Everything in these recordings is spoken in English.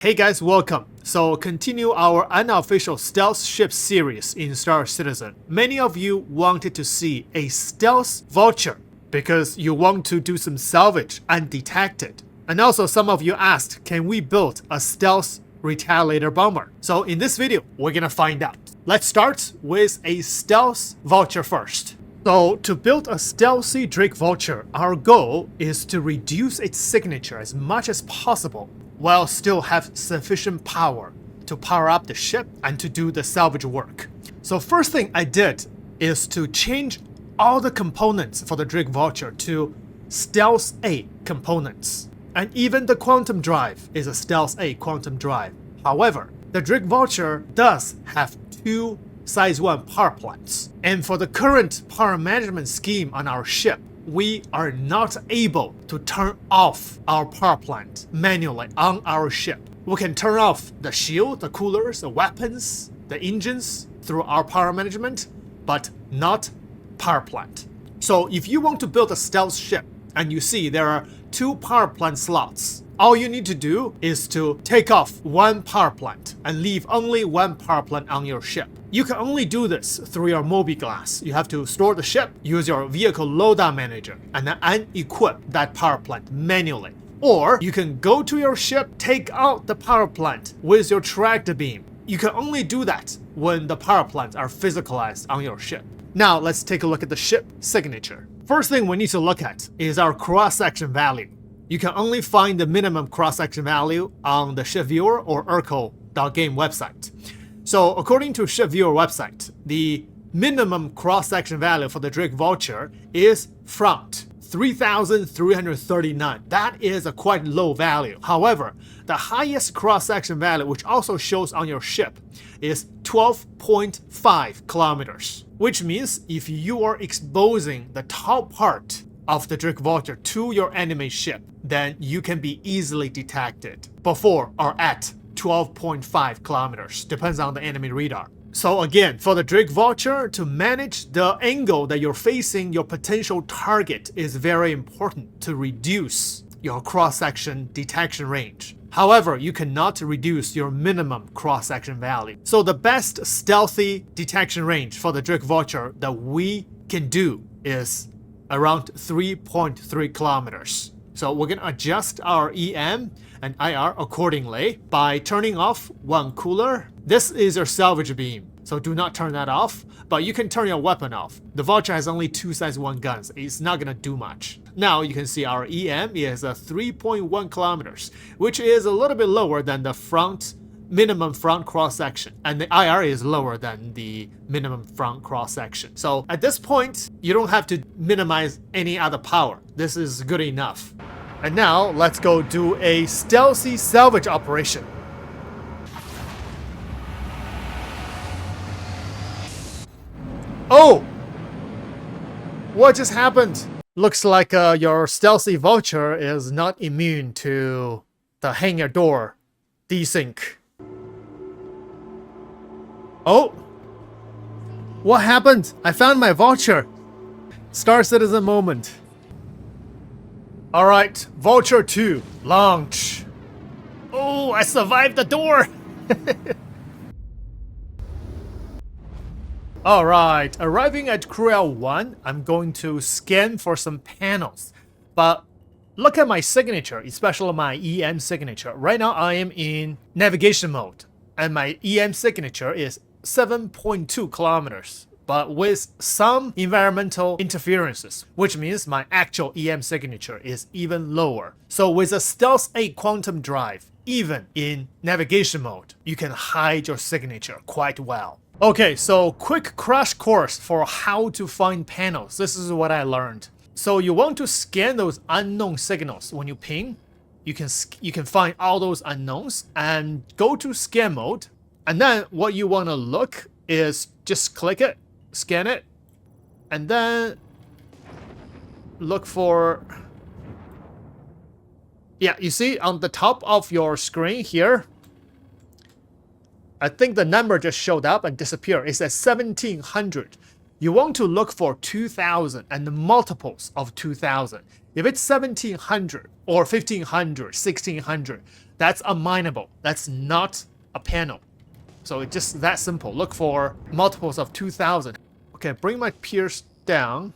Hey guys, welcome. So continue our unofficial stealth ship series in Star Citizen. Many of you wanted to see a stealth Vulture because you want to do some salvage undetected. And also some of you asked, can we build a stealth Retaliator bomber? So in this video, we're gonna find out. Let's start with a stealth Vulture first. So to build a stealthy Drake Vulture, our goal is to reduce its signature as much as possible while still have sufficient power to power up the ship and to do the salvage work. So first thing I did is to change all the components for the Drake Vulture to Stealth A components. And even the quantum drive is a Stealth A quantum drive. However, the Drake Vulture does have two size 1 power plants. And for the current power management scheme on our ship, we are not able to turn off our power plant manually on our ship. We can turn off the shield, the coolers, the weapons, the engines through our power management, but not power plant. So if you want to build a stealth ship and you see there are 2 power plant slots, all you need to do is to take off 1 power plant and leave only 1 power plant on your ship. You can only do this through your mobi-glass. You have to store the ship, use your vehicle loadout manager, and then unequip that power plant manually. Or you can go to your ship, take out the power plant with your tractor beam. You can only do that when the power plants are physicalized on your ship. Now let's take a look at the ship signature. First thing we need to look at is our cross-section value. You can only find the minimum cross-section value on the ship viewer or urkel.game website. So according to ship viewer website, the minimum cross-section value for the Drake Vulture is front 3,339. That is a quite low value. However, the highest cross-section value, which also shows on your ship, is 12.5 kilometers, which means if you are exposing the top part of the Drake Vulture to your enemy ship, then you can be easily detected before or at 12.5 kilometers, depends on the enemy radar. So again, for the Drake Vulture, to manage the angle that you're facing your potential target is very important to reduce your cross-section detection range. However, you cannot reduce your minimum cross-section value. So the best stealthy detection range for the Drake Vulture that we can do is around 3.3 kilometers. So we're gonna adjust our EM and IR accordingly by turning off 1 cooler. This is your salvage beam, so do not turn that off, but you can turn your weapon off. The Vulture has only 2 size 1 guns. It's not gonna do much. Now you can see our EM is 3.1 kilometers, which is a little bit lower than the minimum front cross section, and the IR is lower than the minimum front cross section. So at this point, you don't have to minimize any other power. This is good enough. And now let's go do a stealthy salvage operation. Oh! What just happened? Looks like your stealthy Vulture is not immune to the hangar door desync. Oh! What happened? I found my Vulture. Star Citizen moment. Alright, Vulture 2, launch. Oh, I survived the door! Alright, arriving at Crew L1, I'm going to scan for some panels. But look at my signature, especially my EM signature. Right now I am in navigation mode, and my EM signature is 7.2 kilometers. But with some environmental interferences, which means my actual EM signature is even lower. So with a Stealth A quantum drive, even in navigation mode, you can hide your signature quite well. Okay, so quick crash course for how to find panels. This is what I learned. So you want to scan those unknown signals. When you ping, you can find all those unknowns and go to scan mode. And then what you want to look is just click it, scan it, and then look for, yeah, you see on the top of your screen here, I think the number just showed up and disappeared. It says 1700. You want to look for 2000 and the multiples of 2000. If it's 1700 or 1500, 1600, That's unmineable. That's not a panel. So it's just that simple. Look for multiples of 2,000. Okay, bring my pierce down.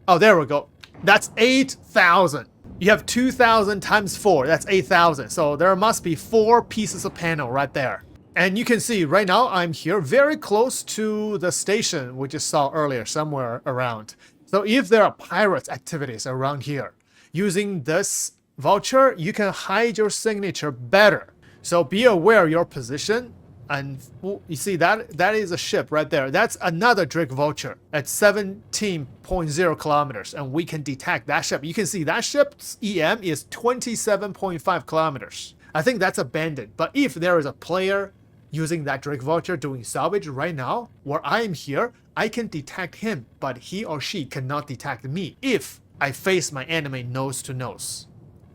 Oh, there we go. That's 8,000. You have 2,000 times 4. That's 8,000. So there must be 4 pieces of panel right there. And you can see right now I'm here very close to the station we just saw earlier, somewhere around. So if there are pirates activities around here, using this Vulture, you can hide your signature better. So be aware of your position. And you see that is a ship right there. That's another Drake Vulture at 17.0 kilometers, and we can detect that ship. You can see that ship's EM is 27.5 kilometers. I think that's abandoned. But if there is a player using that Drake Vulture doing salvage right now, where I am here, I can detect him, but he or she cannot detect me if I face my enemy nose to nose.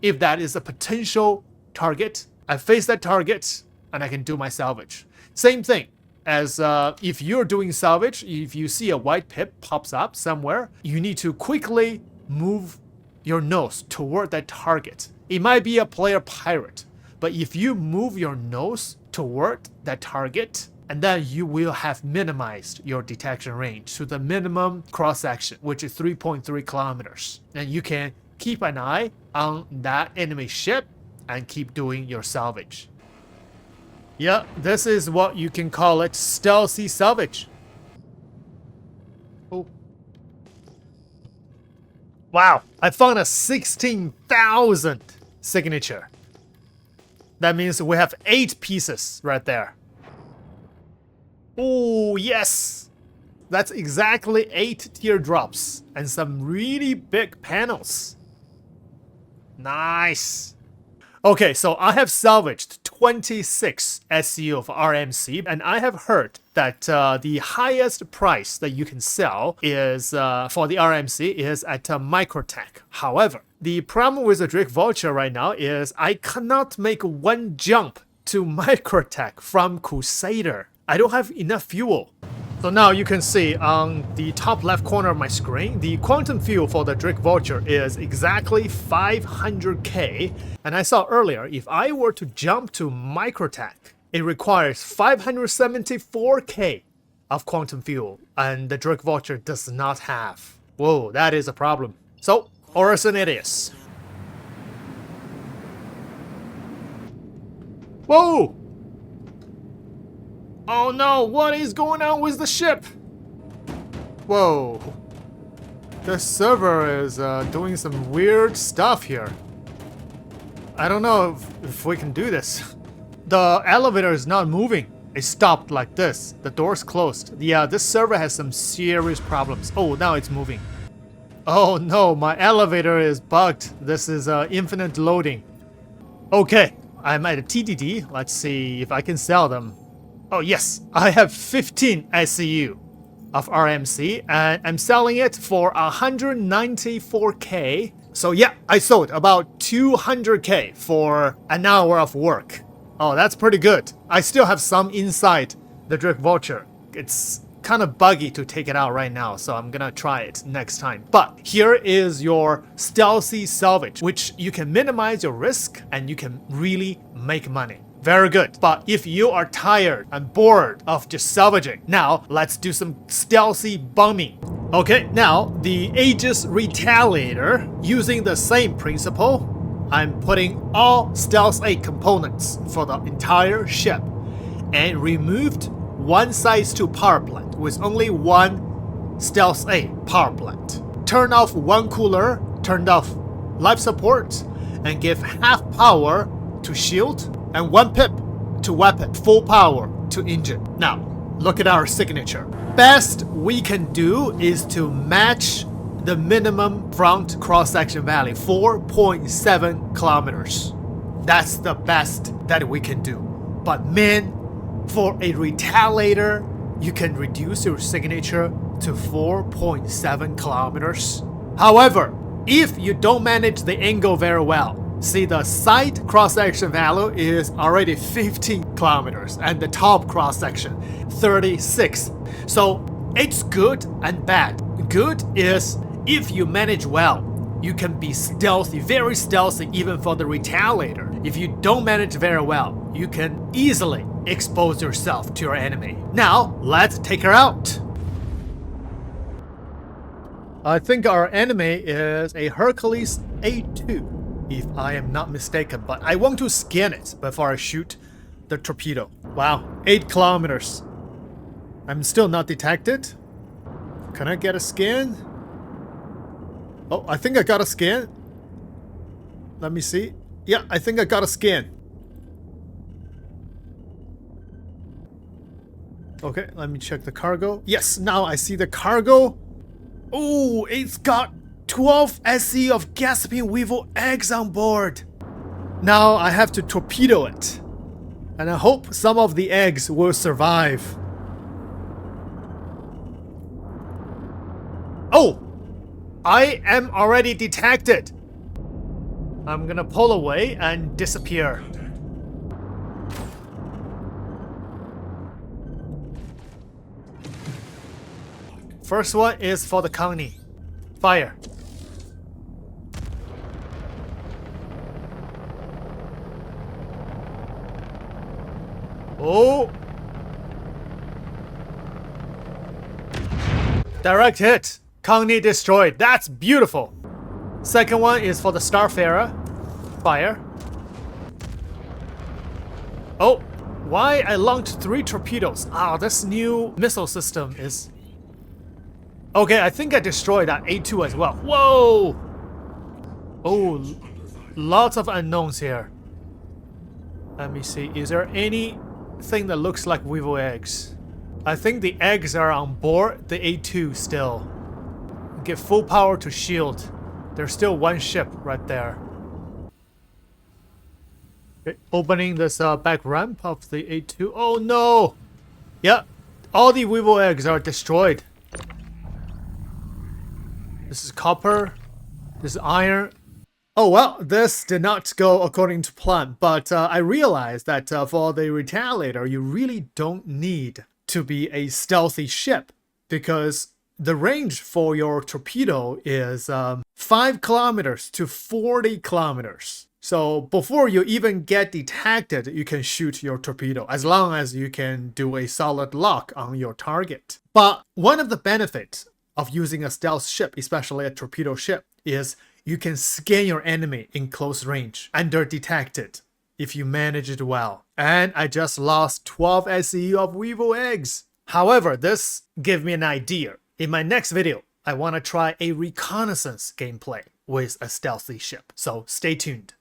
If that is a potential target, I face that target and I can do my salvage. Same thing as if you're doing salvage, if you see a white pip pops up somewhere, you need to quickly move your nose toward that target. It might be a player pirate, but if you move your nose toward that target, and then you will have minimized your detection range to the minimum cross-section, which is 3.3 kilometers. And you can keep an eye on that enemy ship and keep doing your salvage. Yeah, this is what you can call it, stealthy salvage. Oh. Wow, I found a 16,000 signature. That means we have 8 pieces right there. Oh, yes! That's exactly 8 teardrops and some really big panels. Nice! Okay, so I have salvaged 26 SCU of RMC, and I have heard that the highest price that you can sell is for the RMC is at Microtech. However, the problem with the Drake Vulture right now is I cannot make one jump to Microtech from Crusader. I don't have enough fuel. So now you can see on the top left corner of my screen, the quantum fuel for the Drake Vulture is exactly 500k. And I saw earlier, if I were to jump to Microtech, it requires 574k of quantum fuel, and the Drake Vulture does not have. Whoa, that is a problem. So, Orison it is. Whoa! Oh no, what is going on with the ship? Whoa. The server is doing some weird stuff here. I don't know if we can do this. The elevator is not moving. It stopped like this. The door's closed. Yeah, this server has some serious problems. Oh, now it's moving. Oh no, my elevator is bugged. This is infinite loading. Okay, I'm at a TDD. Let's see if I can sell them. Oh yes, I have 15 SCU of RMC and I'm selling it for 194k. So yeah, I sold about 200k for an hour of work. Oh, that's pretty good. I still have some inside the Drake Vulture. It's kind of buggy to take it out right now, so I'm gonna try it next time. But here is your stealthy salvage, which you can minimize your risk and you can really make money. Very good. But if you are tired and bored of just salvaging, now let's do some stealthy bombing. Okay, now the Aegis Retaliator, using the same principle, I'm putting all Stealth 8 components for the entire ship and removed one size 2 power plant with only one Stealth 8 power plant. Turned off one cooler, turned off life support, and give half power to shield and 1 pip to weapon, full power to engine. Now, look at our signature. Best we can do is to match the minimum front cross-section value, 4.7 kilometers. That's the best that we can do. But man, for a Retaliator, you can reduce your signature to 4.7 kilometers. However, if you don't manage the angle very well, see, the side cross-section value is already 15 kilometers and the top cross-section 36. So it's good and bad. Good is if you manage well, you can be stealthy, very stealthy even for the Retaliator. If you don't manage very well, you can easily expose yourself to your enemy. Now, let's take her out. I think our enemy is a Hercules A2, if I am not mistaken, but I want to scan it before I shoot the torpedo. Wow, 8 kilometers. I'm still not detected. Can I get a scan? Oh, I think I got a scan. Let me see. Yeah, I think I got a scan. Okay, let me check the cargo. Yes, now I see the cargo. Oh, it's got 12 SE of gasping weevil eggs on board. Now I have to torpedo it. And I hope some of the eggs will survive. Oh! I am already detected. I'm gonna pull away and disappear. First one is for the Connie. Fire. Oh! Direct hit. Connie destroyed. That's beautiful. Second one is for the Starfarer. Fire. Oh, why I launched 3 torpedoes? Ah, this new missile system is... Okay, I think I destroyed that A2 as well. Whoa! Oh, lots of unknowns here. Let me see. Is there anything that looks like weevil eggs? I think the eggs are on board the A2 still. Get full power to shield. There's still one ship right there. Okay, opening this back ramp of the A2. Oh no! Yeah, all the weevil eggs are destroyed. This is copper. This is iron. Oh well, this did not go according to plan, but I realized that for the Retaliator, you really don't need to be a stealthy ship, because the range for your torpedo is 5 kilometers to 40 kilometers. So before you even get detected, you can shoot your torpedo, as long as you can do a solid lock on your target. But one of the benefits of using a stealth ship, especially a torpedo ship, is you can scan your enemy in close range, undetected, if you manage it well. And I just lost 12 SE of weevil eggs. However, this gave me an idea. In my next video, I want to try a reconnaissance gameplay with a stealthy ship. So stay tuned.